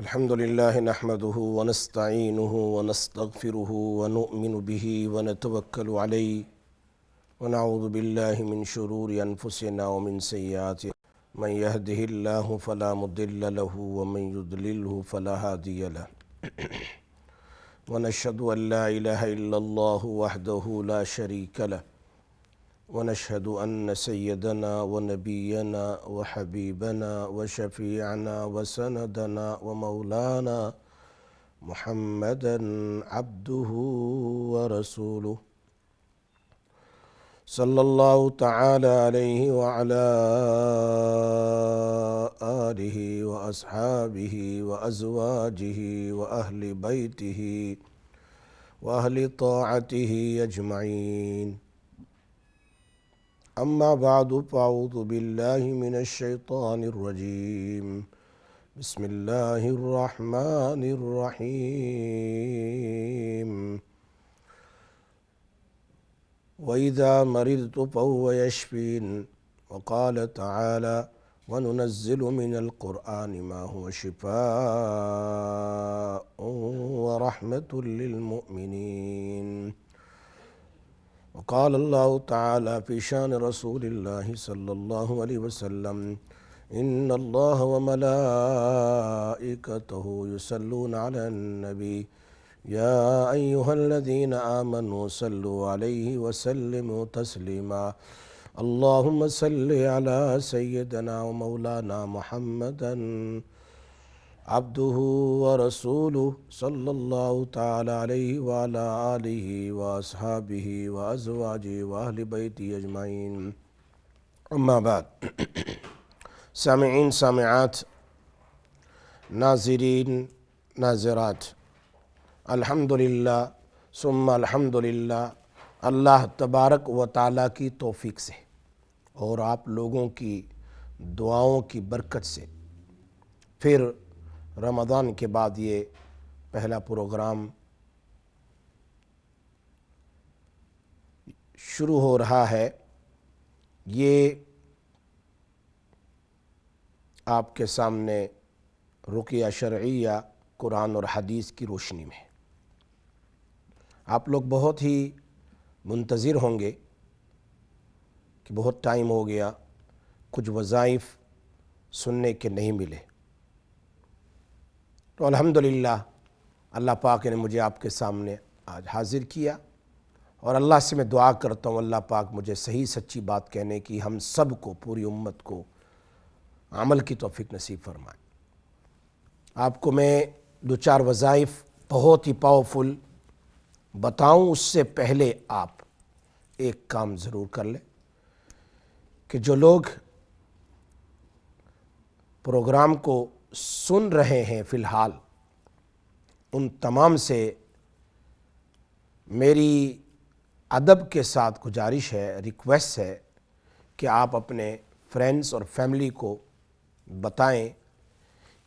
الحمد لله نحمده ونستعينه ونستغفره ونؤمن به ونتوكل عليه ونعوذ بالله من شرور أنفسنا ومن سيئات من يهده الله فلا مضل له ومن يضلله فلا هادي له ونشهد أن لا إله إلا الله وحده لا شريك له ونشهد أن سيدنا ونبينا وحبيبنا وشفيعنا وسندنا ومولانا محمدا عبده ورسوله صلى الله تعالى عليه وعلى آله وأصحابه وأزواجه وأهل بيته وأهل طاعته أجمعين. أما بعد فأعوذ بالله من الشيطان الرجيم. بسم الله الرحمن الرحيم. وإذا مرضت فهو يشفين. وقال تعالى: وننزل من القرآن ما هو شفاء ورحمة للمؤمنين. وقال الله تعالى في شان رسول الله صلى الله عليه وسلم: إن الله وملائكته يصلون على النبي يا أيها الذين آمنوا صلوا عليه وسلموا تسليما. اللهم صل على سيدنا ومولانا محمدا عبده ورسوله صلى الله تعالى عليه وعلى آله وأصحابه وأزواجه وأهل بيته أجمعين. اما بعد. سامعین سامعات، ناظرین ناظرات، الحمدللہ ثم الحمدللہ، اللہ تبارک و تعالیٰ کی توفیق سے اور آپ لوگوں کی دعاؤں کی برکت سے پھر رمضان کے بعد یہ پہلا پروگرام شروع ہو رہا ہے. یہ آپ کے سامنے رقیہ شرعیہ قرآن اور حدیث کی روشنی میں. آپ لوگ بہت ہی منتظر ہوں گے کہ بہت ٹائم ہو گیا، کچھ وظائف سننے کے نہیں ملے. تو الحمدللہ اللہ پاک نے مجھے آپ کے سامنے آج حاضر کیا، اور اللہ سے میں دعا کرتا ہوں اللہ پاک مجھے صحیح سچی بات کہنے کی، ہم سب کو، پوری امت کو عمل کی توفیق نصیب فرمائے. آپ کو میں دو چار وظائف بہت ہی پاورفل بتاؤں، اس سے پہلے آپ ایک کام ضرور کر لیں کہ جو لوگ پروگرام کو سن رہے ہیں فی الحال، ان تمام سے میری ادب کے ساتھ گزارش ہے، ریکویسٹ ہے کہ آپ اپنے فرینڈز اور فیملی کو بتائیں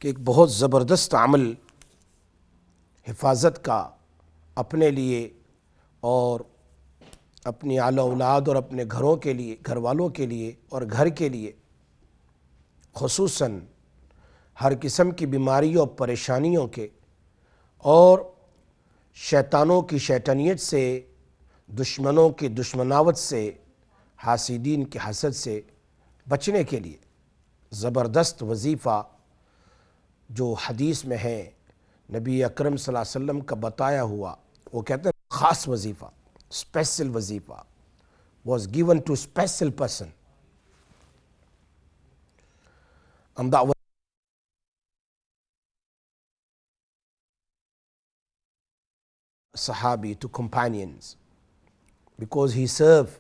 کہ ایک بہت زبردست عمل حفاظت کا اپنے لیے اور اپنی اعلی اولاد اور اپنے گھروں کے لیے، گھر والوں کے لیے اور گھر کے لیے، خصوصاً ہر قسم کی بیماریوں اور پریشانیوں کے اور شیطانوں کی شیطانیت سے، دشمنوں کی دشمناوت سے، حاسدین کی حسد سے بچنے کے لیے زبردست وظیفہ جو حدیث میں ہے، نبی اکرم صلی اللہ علیہ وسلم کا بتایا ہوا، وہ کہتے ہیں خاص وظیفہ، اسپیشل وظیفہ was given to special person. Sahabi to companions, because he served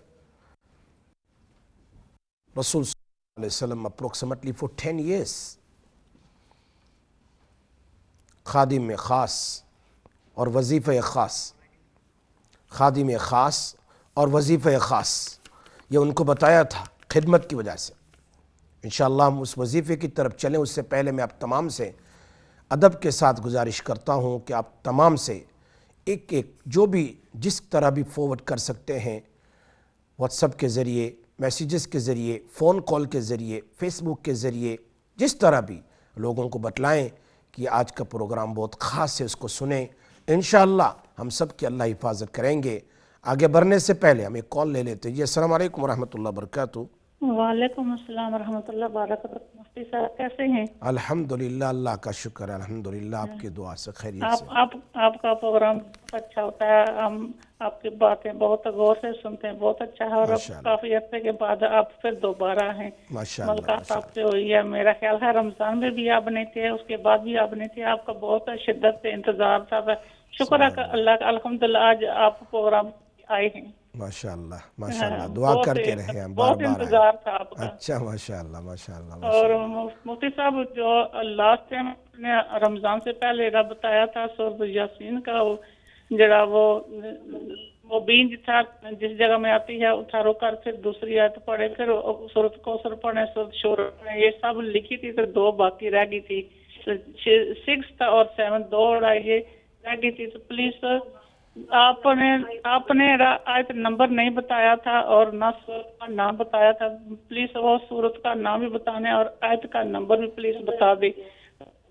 Rasul sallallahu alaihi wasallam approximately for 10 years. خادم خاص اور وظیفہ خاص، خادم خاص اور وظیفہ خاص، یہ ان کو بتایا تھا خدمت کی وجہ سے. انشاءاللہ ہم اس وظیفے کی طرف چلیں، اس سے پہلے میں آپ تمام سے ادب کے ساتھ گزارش کرتا ہوں کہ آپ تمام سے ایک جو بھی جس طرح بھی فارورڈ کر سکتے ہیں، واٹس ایپ کے ذریعے، میسیجز کے ذریعے، فون کال کے ذریعے، فیس بک کے ذریعے، جس طرح بھی لوگوں کو بتلائیں کہ آج کا پروگرام بہت خاص ہے، اس کو سنیں، انشاءاللہ ہم سب کی اللہ حفاظت کریں گے۔ آگے بڑھنے سے پہلے ہم ایک کال لے لیتے ہیں۔ جی السلام علیکم ورحمۃ اللہ وبرکاتہ۔ وعلیکم السلام ورحمۃ اللہ وبرکاتہ۔ مفتی صاحب کیسے ہیں؟ الحمدللہ، اللہ کا شکر ہے، الحمدللہ آپ کی دعا سے خیریت سے۔ آپ کا پروگرام بہت اچھا ہوتا ہے، ہم آپ کی باتیں بہت غور سے سنتے ہیں، بہت اچھا ہے، اور کافی عرصے کے بعد آپ پھر دوبارہ ہیں۔ ملاقات آپ سے ہوئی ہے، میرا خیال ہے رمضان میں بھی آپ نہیں تھے، اس کے بعد بھی آپ نہیں تھے، آپ کا بہت شدت سے انتظار تھا۔ شکر ہے اللہ کا، الحمدللہ آج آپ پروگرام آئے ہیں۔ ماشاءاللہ ماشاءاللہ، دعا کرتے رہے ہیں، بار بہت بار آئے۔ انتظار تھا آپ کا۔ اچھا، ماشاءاللہ ماشاءاللہ۔ اور مفتی صاحب جو لاسٹ ٹائم نے رمضان سے پہلے رب بتایا تھا سورۃ یاسین کا، جڑا وہ بیج تھا جس جگہ میں آتی ہے اٹھا رو کر پھر دوسری آیت پڑھے، پھر سورۃ کوثر پڑھے، سورۃ شورى پڑھے، یہ سب لکھی تھی تو 2 باقی رہ گئی تھی، 6 اور 7 2 یہ رہ گئی تھی۔ تو پلیز آپ نے آیت نمبر نہیں بتایا تھا اور نہ سورت کا نام بتایا تھا، پلیز وہ سورت کا نام بھی بتانے اور آیت کا نمبر بھی پلیز بتا دیں۔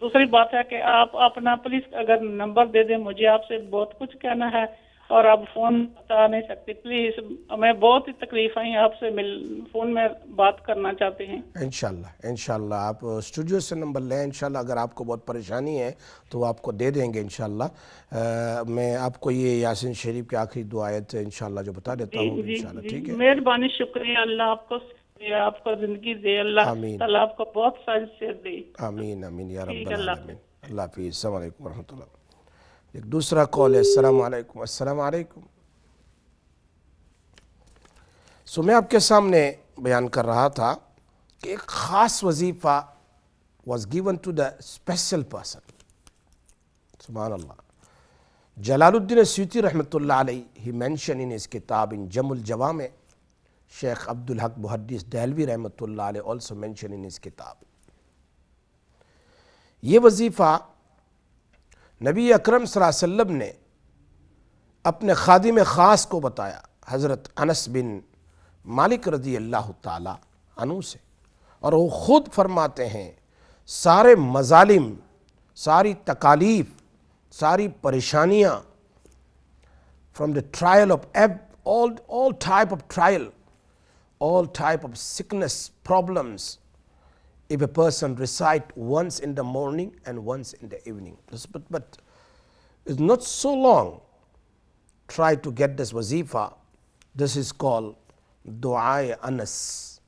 دوسری بات ہے کہ آپ اپنا پلیز اگر نمبر دے دیں، مجھے آپ سے بہت کچھ کہنا ہے اور آپ فون بتا نہیں سکتے، پلیز ہمیں بہت ہی تکلیف آئی، آپ سے فون میں بات کرنا چاہتے ہیں۔ انشاءاللہ آپ اسٹوڈیو سے نمبر لیں، انشاءاللہ اگر آپ کو بہت پریشانی ہے تو وہ آپ کو دے دیں گے انشاءاللہ۔ میں آپ کو یہ یاسین شریف کی آخری 2 آیت انشاءاللہ جو بتا دیتا ہوں انشاءاللہ، ٹھیک ہے؟ مہربانی، شکریہ، اللہ آپ کو زندگی دے، اللہ تعالیٰ آپ کو بہت ساری صحت دے۔ آمین آمین یا رب العالمین۔ اللہ حافظ، السلام علیکم ورحمۃ اللہ۔ ایک دوسرا کال ہے۔ السلام علیکم۔ السلام علیکم۔ میں آپ کے سامنے بیان کر رہا تھا کہ ایک خاص وظیفہ was given to the special person۔ سبحان اللہ۔ جلال الدین سیوطی رحمۃ اللہ علیہ he mentioned in his کتاب in جم الجوامع، شیخ عبدالحق محدث دہلوی رحمۃ اللہ علیہ also mentioned in his کتاب، یہ وظیفہ نبی اکرم صلی اللہ علیہ وسلم نے اپنے خادم خاص کو بتایا، حضرت انس بن مالک رضی اللہ تعالی عنہ سے، اور وہ خود فرماتے ہیں سارے مظالم، ساری تکالیف، ساری پریشانیاں from the trial of all type of trial, all type of sickness, problems, if a person recite once in the morning and once in the evening. But it's not so long. Try to get this wazifa. This is called Du'a Anas.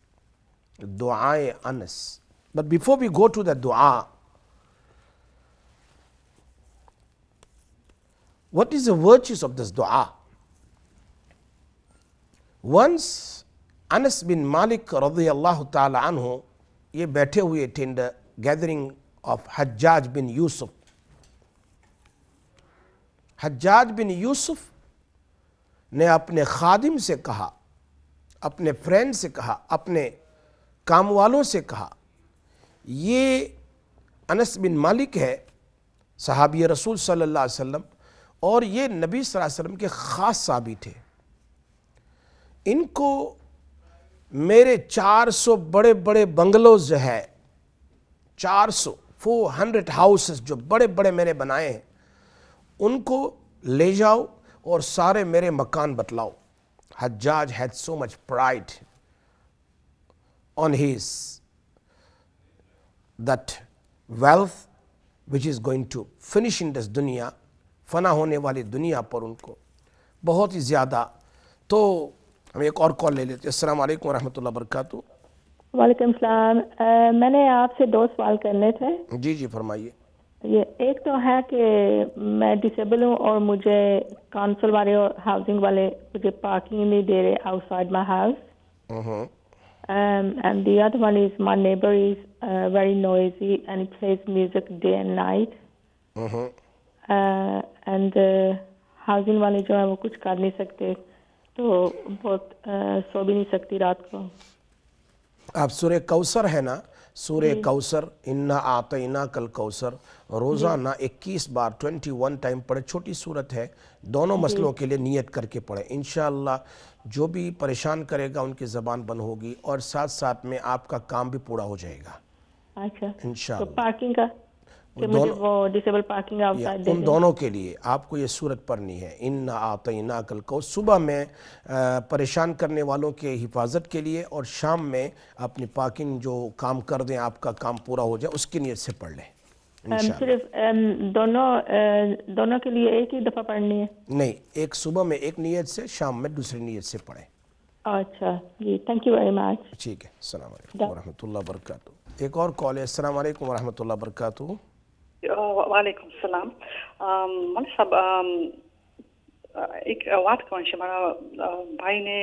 Du'a Anas. But before we go to the dua, what is the virtues of this dua? Once Anas bin Malik radiyallahu ta'ala anhu, یہ بیٹھے ہوئے تھے in the gathering of حجاج بن یوسف۔ حجاج بن یوسف نے اپنے خادم سے کہا، اپنے friend سے کہا، اپنے کام والوں سے کہا، یہ انس بن مالک ہے، صحابی رسول صلی اللہ علیہ وسلم، اور یہ نبی صلی اللہ علیہ وسلم کے خاص صحابی تھے، ان کو میرے 400 بڑے بڑے بنگلوز جو ہے، 400 ہاؤسز جو بڑے بڑے میں نے بنائے ہیں، ان کو لے جاؤ اور سارے میرے مکان بتلاؤ۔ حجاج had so much pride on his that wealth which is going to finish in this دنیا، فنا ہونے والی دنیا پر ان کو بہت ہی زیادہ۔ تو ہم ایک اور کال لے لیتے ہیں۔ السلام علیکم ورحمۃ اللہ وبرکاتہ۔ وعلیکم السلام، میں نے آپ سے 2 سوال کرنے تھے۔ جی جی فرمائیے۔ یہ ایک تو ہے کہ میں ڈسیبل ہوں اور مجھے کونسل والے اور ہاؤسنگ والے مجھے پارکنگ نہیں دے رہے out side my house, and the other one is my neighbour is very noisy and he please music day and night, and housing والے جو ہیں وہ کچھ کر نہیں سکتے، تو بہت سو بھی نہیں سکتی رات کو۔ آپ سورہ کوثر ہے نا، سورہ کوثر، انا اعطیناک الکوثر، روزانہ 21 بار 21 ٹائم پڑھے، چھوٹی صورت ہے، دونوں مسئلوں کے لیے نیت کر کے پڑھیں، انشاءاللہ جو بھی پریشان کرے گا ان کی زبان بند ہوگی، اور ساتھ ساتھ میں آپ کا کام بھی پورا ہو جائے گا اچھا، انشاءاللہ۔ تو پارکنگ کا کہ مجھے وہ ڈسیبل پارکنگ آؤٹ سائڈ دے ان دونوں کے لیے آپ کو یہ صورت پڑھنی ہے، اِنَّا أَعْطَيْنَاكَ الْكَوْثَرَ، صبح میں پریشان کرنے والوں کے حفاظت کے لیے، اور شام میں اپنی پارکنگ جو کام کر دیں، آپ کا کام پورا ہو جائے، اس کی نیت سے پڑھ لیں انشاءاللہ۔ صرف دونوں کے لیے ایک ہی دفعہ پڑھنی ہے؟ نہیں، ایک صبح میں ایک نیت سے، شام میں دوسری نیت سے پڑھیں۔ اچھا جی، تھینک یو ویری مچ۔ ٹھیک ہے، السلام علیکم ورحمۃ اللہ وبرکاتہ۔ ایک اور کال ہے۔ السلام علیکم ورحمۃ اللہ وبرکاتہ۔ وعلیکم السلام۔ مولوی صاحب એક વાત કહું છે, મારા ભાઈને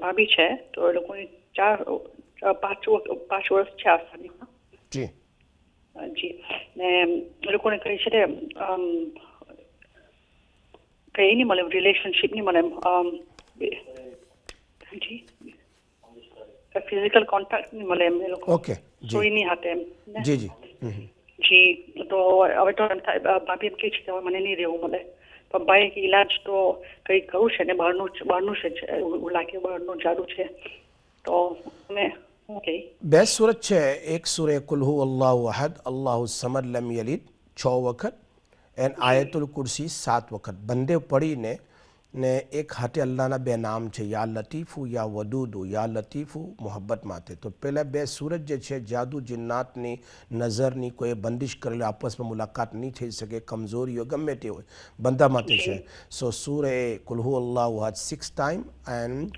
ભાભી છે તો એ લોકોની 5 વર્ષ છે આ શાદીમાં। જી જી, ને એ લોકોને કહી છે કે કંઈ નહીં મળે, રિલેશનશીપ નહીં મળે જી, ફિઝિકલ કોન્ટેક્ટ નહીં મળે એમ, એ લોકો ઓકે સોઈ જી નહીં હાથે એમ જી જી જી। તો હવે તો એમ થાય, ભાભી એમ કહે છે કે હવે મને નહીં રહેવું મળે, પણ ભાઈ કે ઈલાજ તો કંઈ કરવું છે ને, બહારનું છે, એવું લાગે બહારનું જાદુ છે, તો અમે શું કહી? બેસ્ટ સૂરત છે એક સૂરે કુલ હુ અલ્લાહુ અહદ અલ્લાહુ સમદ લમ યલિદ 6 વખત એન્ડ આયતુલ કુરસી 7 વખત બંને પડીને ને એક હાથે અલ્લાહના બે નામ છે, યા લતીફુ યા વદૂદુ, યા લતીફુ મોહબ્બત માટે। તો પહેલાં બે સૂરત જે છે જાદુ જિન્નાતની નજરની કોઈ બંદિશ કરેલી આપસમાં મુલાકાત નહીં થઈ શકે, કમજોરીઓ ગમે તે હોય બંદા માટે છે। સો સૂરે કુલ હુ અલ્લાહુ અહદ 6 ટાઈમ એન્ડ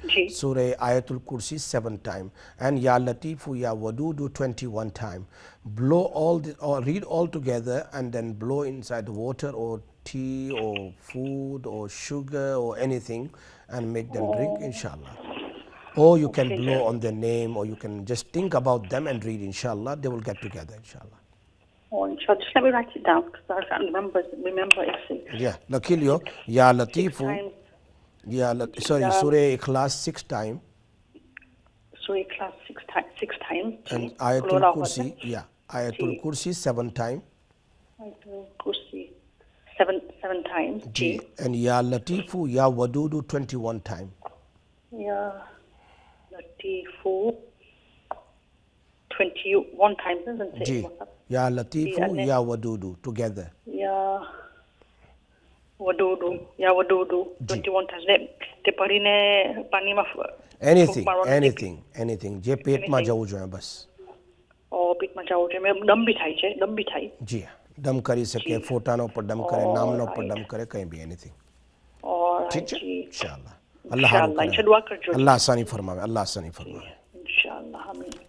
સૂરે આયતુલ કુરસી 7 ટાઈમ એન્ડ યા લતીફુ યા વદૂદુ 21 time. blow all the, or read all together and then blow inside water or tea or food or sugar or anything and make them drink inshallah, or you can blow on their name, or you can just think about them and read inshallah, they will get together inshallah। Oh, inshallah, just let me write it down because I can't remember everything. Yeah, lakilio ya latifu ya sorry, Yeah. surah ikhlas 6 time So class 6 times and ayatul kursi, yeah, ayatul kursi 7 time Ayatul Kursi 7 times ji, and ya latifu ya wadudu 21 time। Ya Latifu 21 times, isn't it? ji, ya latifu Yeah, ya wadudu together। Ya Wadudu 21 times. તે પડીને પાણીમાં anything જે પેટમાં જવું જોઈએ બસ। પેટમાં જવું છે, દમ બી થાય છે, દમ બી થાય? જી હા, દમ કરી શકે, ફોટાનો પર દમ કરે, નામનો પર દમ કરે, કંઈ બી એનીથિંગ। ઠીક છે ઇન્શાઅલ્લાહ। અલ્લાહ દુઆ કરજો। અલ્લાહ આસાની ફરમાવે, અલ્લાહ આસાની ફરમાવે। ઇન્શાઅલ્લાહ, આમીન।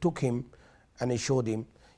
took him and he showed him,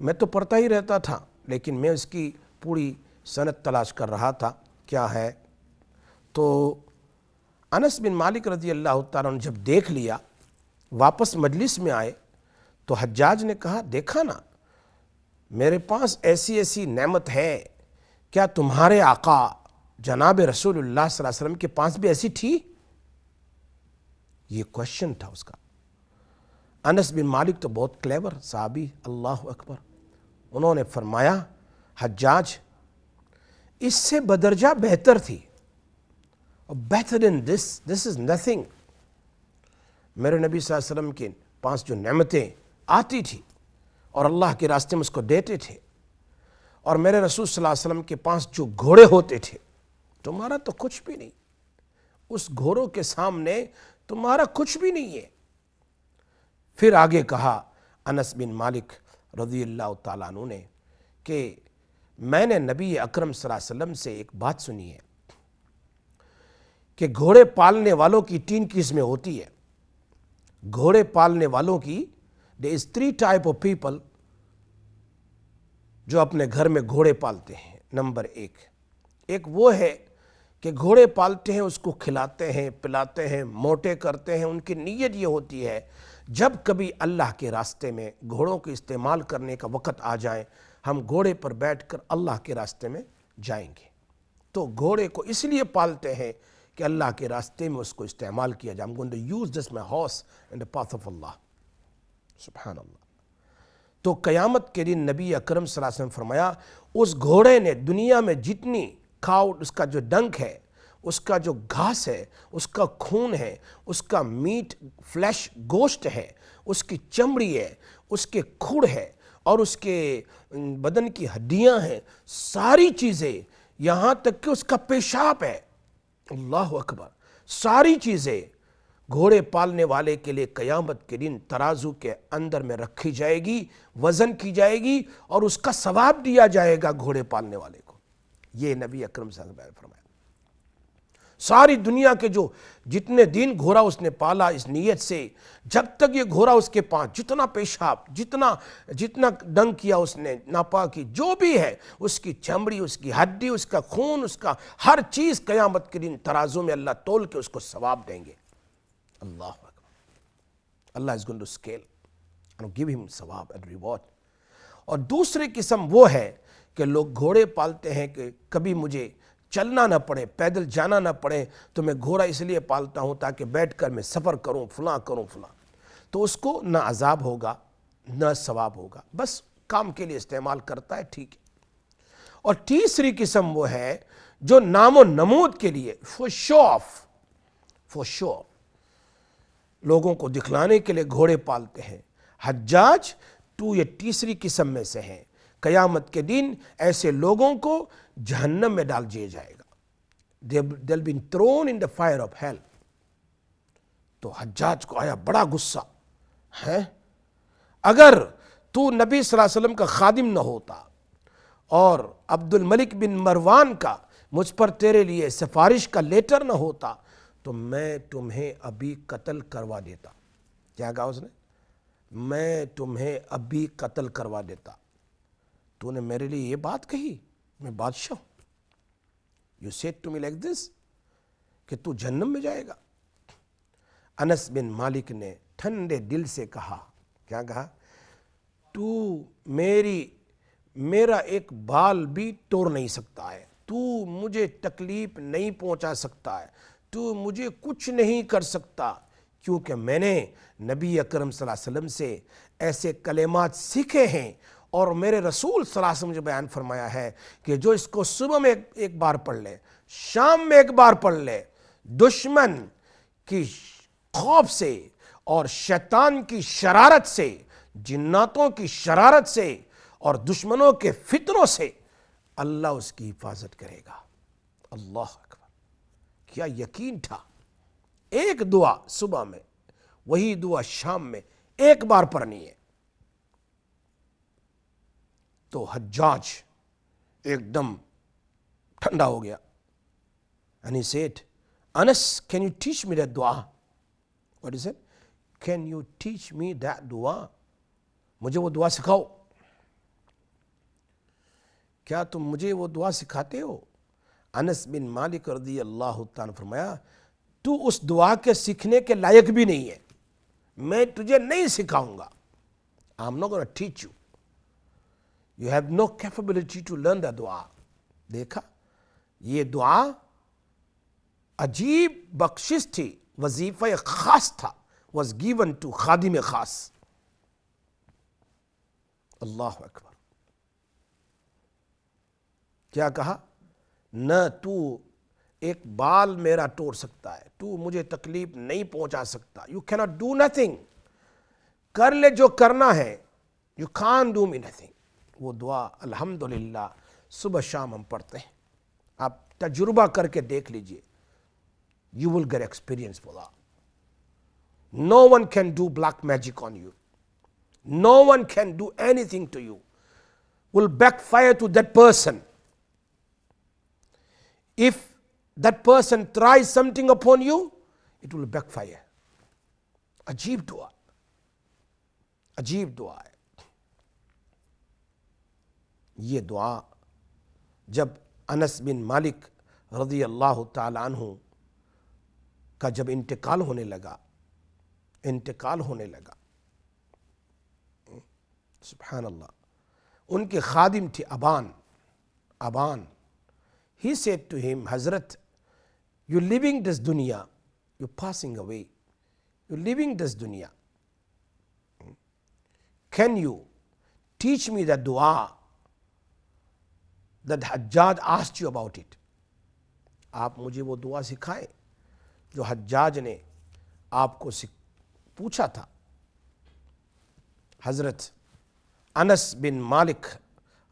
میں تو پڑھتا ہی رہتا تھا لیکن میں اس کی پوری سند تلاش کر رہا تھا کیا ہے. تو انس بن مالک رضی اللہ تعالیٰ نے جب دیکھ لیا واپس مجلس میں آئے تو حجاج نے کہا دیکھا نا میرے پاس ایسی ایسی نعمت ہے, کیا تمہارے آقا جناب رسول اللہ صلی اللہ علیہ وسلم کے پاس بھی ایسی تھی؟ یہ کوشچن تھا اس کا. انس بن مالک تو بہت کلیور صحابی, اللہ اکبر. انہوں نے فرمایا حجاج اس سے بدرجہ بہتر تھی, better than this is nothing. میرے نبی صلی اللہ علیہ وسلم کے پاس جو نعمتیں آتی تھی اور اللہ کے راستے میں اس کو دیتے تھے, اور میرے رسول صلی اللہ علیہ وسلم کے پاس جو گھوڑے ہوتے تھے, تمہارا تو کچھ بھی نہیں, اس گھوڑوں کے سامنے تمہارا کچھ بھی نہیں ہے. پھر آگے کہا انس بن مالک رضی اللہ تعالیٰ عنہ نے کہ میں نے نبی اکرم صلی اللہ علیہ وسلم سے ایک بات سنی ہے کہ گھوڑے پالنے والوں کی 3 قسمیں ہوتی ہے. گھوڑے پالنے والوں کی there is 3 type of people جو اپنے گھر میں گھوڑے پالتے ہیں. نمبر 1, ایک وہ ہے کہ گھوڑے پالتے ہیں, اس کو کھلاتے ہیں پلاتے ہیں موٹے کرتے ہیں. ان کی نیت یہ ہوتی ہے جب کبھی اللہ کے راستے میں گھوڑوں کو استعمال کرنے کا وقت آ جائے ہم گھوڑے پر بیٹھ کر اللہ کے راستے میں جائیں گے. تو گھوڑے کو اس لیے پالتے ہیں کہ اللہ کے راستے میں اس کو استعمال کیا جائے. I'm going to use this my horse in the path of Allah. سبحان اللہ. تو قیامت کے دن نبی اکرم صلی اللہ علیہ وسلم فرمایا اس گھوڑے نے دنیا میں جتنی کھاؤ, اس کا جو ڈنک ہے, اس کا جو گھاس ہے, اس کا خون ہے, اس کا میٹ فلیش گوشت ہے, اس کی چمڑی ہے, اس کے کھوڑ ہے اور اس کے بدن کی ہڈیاں ہیں, ساری چیزیں, یہاں تک کہ اس کا پیشاب ہے, اللہ اکبر, ساری چیزیں گھوڑے پالنے والے کے لیے قیامت کے دن ترازو کے اندر میں رکھی جائے گی, وزن کی جائے گی اور اس کا ثواب دیا جائے گا گھوڑے پالنے والے کو. یہ نبی اکرم صلی اللہ علیہ وسلم نے فرمایا. ساری دنیا کے جو جتنے دن گھوڑا اس نے پالا اس نیت سے, جب تک یہ گھوڑا اس کے پاس جتنا پیشاب جتنا ڈنگ کیا اس نے, ناپاکی جو بھی ہے, اس کی چمڑی, اس کی ہڈی, اس کا خون, اس کا ہر چیز قیامت کے دن ترازو میں اللہ تول کے اس کو ثواب دیں گے. اللہ اکبر. اللہ is going to scale and give him ثواب and reward. اور دوسری قسم وہ ہے کہ لوگ گھوڑے پالتے ہیں کہ کبھی مجھے چلنا نہ پڑے, پیدل جانا نہ پڑے, تو میں گھوڑا اس لیے پالتا ہوں تاکہ بیٹھ کر میں سفر کروں, فلاں کروں فلاں. تو اس کو نہ عذاب ہوگا نہ ثواب ہوگا, بس کام کے لیے استعمال کرتا ہے, ٹھیک ہے. اور تیسری قسم وہ ہے جو نام و نمود کے لیے فور شو آف لوگوں کو دکھلانے کے لیے گھوڑے پالتے ہیں. حجاج تو یہ تیسری قسم میں سے ہیں. قیامت کے دن ایسے لوگوں کو جہنم میں ڈال دیا جائے گا. they'll be thrown in the fire of hell. تو حجاج کو آیا بڑا غصہ ہے, اگر تو نبی صلی اللہ علیہ وسلم کا خادم نہ ہوتا اور عبد الملک بن مروان کا مجھ پر تیرے لیے سفارش کا لیٹر نہ ہوتا تو میں تمہیں ابھی قتل کروا دیتا. کیا کہا اس نے؟ میں تمہیں ابھی قتل کروا دیتا. تو نے میرے لیے یہ بات کہی, میں بادشاہ ہوں. You said to me like this کہ تو جہنم میں جائے گا. انس بن مالک نے ٹھنڈے دل سے کہا, کیا کہا؟ تو میرا ایک بال بھی توڑ نہیں سکتا ہے, تو مجھے تکلیف نہیں پہنچا سکتا ہے, تو مجھے کچھ نہیں کر سکتا, کیونکہ میں نے نبی اکرم صلی اللہ علیہ وسلم سے ایسے کلمات سیکھے ہیں اور میرے رسول صلی اللہ علیہ وسلم نے بیان فرمایا ہے کہ جو اس کو صبح میں ایک بار پڑھ لے, شام میں ایک بار پڑھ لے, دشمن کی خوف سے اور شیطان کی شرارت سے, جناتوں کی شرارت سے اور دشمنوں کے فتنوں سے اللہ اس کی حفاظت کرے گا. اللہ اکبر. کیا یقین تھا. ایک دعا صبح میں, وہی دعا شام میں ایک بار پڑھنی ہے. تو حجاج ایک دم ٹھنڈا ہو گیا. and he said, Anas, can you teach me that dua? What is it? Can you teach me that dua? مجھے وہ دعا سکھاؤ. کیا تم مجھے وہ دعا سکھاتے ہو؟ انس بن مالک رضی اللہ تعالیٰ نے فرمایا تو اس دعا کے سیکھنے کے لائق بھی نہیں ہے، میں تجھے نہیں سکھاؤں گا. I'm not going to teach you. You have no capability to learn the دعا. دیکھا یہ دعا عجیب بخشش تھی، وظیفہ خاص تھا، was given to خادم خاص. اللہ اکبر. کیا کہا؟ نہ تو ایک بال میرا توڑ سکتا ہے، تو مجھے تکلیف نہیں پہنچا سکتا. You cannot do nothing. کر لے جو کرنا ہے. You can't do me nothing. وہ دعا الحمدللہ صبح شام ہم پڑھتے ہیں. آپ تجربہ کر کے دیکھ لیجئے. You will get experience for that. No one can do black magic on you. No one can do anything to you. Will backfire to that person. If that person tries something upon you, it will backfire. عجیب دعا، عجیب دعا ہے. یہ دعا جب انس بن مالک رضی اللہ تعالی عنہ کا جب انتقال ہونے لگا، سبحان اللہ، ان کے خادم تھے ابان. He said to him, Hazrat, you're leaving this dunya, you're passing away, you're leaving this dunya. Can you teach me the dua that Hajjaj asked you about it? آپ مجھے وہ دعا سکھائیں جو حجاج نے آپ کو پوچھا تھا. حضرت انس بن مالک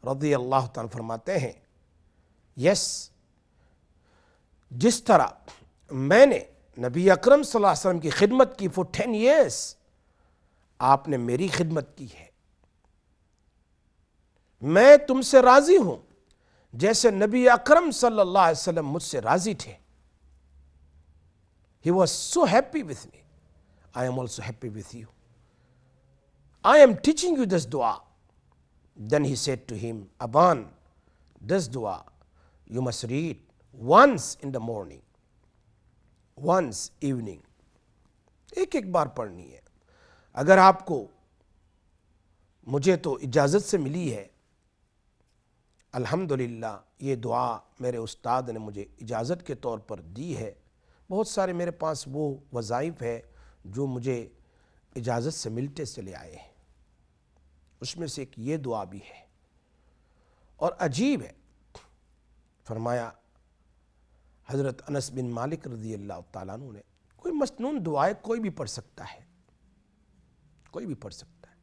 رضی اللہ تعالیٰ فرماتے ہیں، یس، جس طرح میں نے نبی اکرم صلی اللہ علیہ وسلم کی خدمت کی for 10 years، آپ نے میری خدمت کی ہے. میں تم سے راضی ہوں جیسے نبی اکرم صلی اللہ علیہ وسلم مجھ سے راضی تھے. He was so happy with me. I am also happy with you. I am teaching you this dua. Then he said to him, Aban, this dua you must read once in the morning, once evening. ایک بار پڑھنی ہے. اگر آپ کو، مجھے تو اجازت سے ملی ہے، الحمدللہ یہ دعا میرے استاد نے مجھے اجازت کے طور پر دی ہے. بہت سارے میرے پاس وہ وظائف ہے جو مجھے اجازت سے ملتے چلے آئے ہیں، اس میں سے ایک یہ دعا بھی ہے. اور عجیب ہے، فرمایا حضرت انس بن مالک رضی اللہ تعالیٰ عنہ نے، کوئی مسنون دعائیں کوئی بھی پڑھ سکتا ہے، کوئی بھی پڑھ سکتا ہے.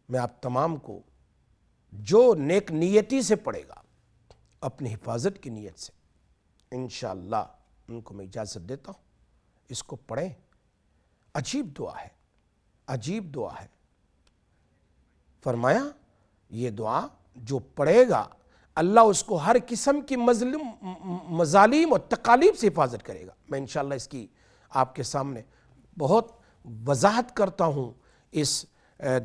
میں آپ تمام کو جو نیک نیتی سے پڑھے گا، اپنی حفاظت کی نیت سے، انشاءاللہ ان کو میں اجازت دیتا ہوں، اس کو پڑھیں. عجیب دعا ہے، عجیب دعا ہے. فرمایا یہ دعا جو پڑھے گا اللہ اس کو ہر قسم کی مظالم اور تکالیف سے حفاظت کرے گا. میں انشاءاللہ اس کی آپ کے سامنے بہت وضاحت کرتا ہوں اس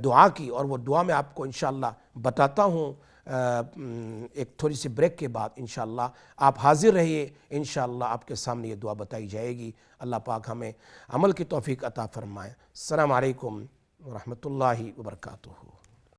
دعا کی، اور وہ دعا میں آپ کو انشاءاللہ بتاتا ہوں ایک تھوڑی سی بریک کے بعد. انشاءاللہ آپ حاضر رہیے، انشاءاللہ آپ کے سامنے یہ دعا بتائی جائے گی. اللہ پاک ہمیں عمل کی توفیق عطا فرمائے. السلام علیکم ورحمۃ اللہ وبرکاتہ.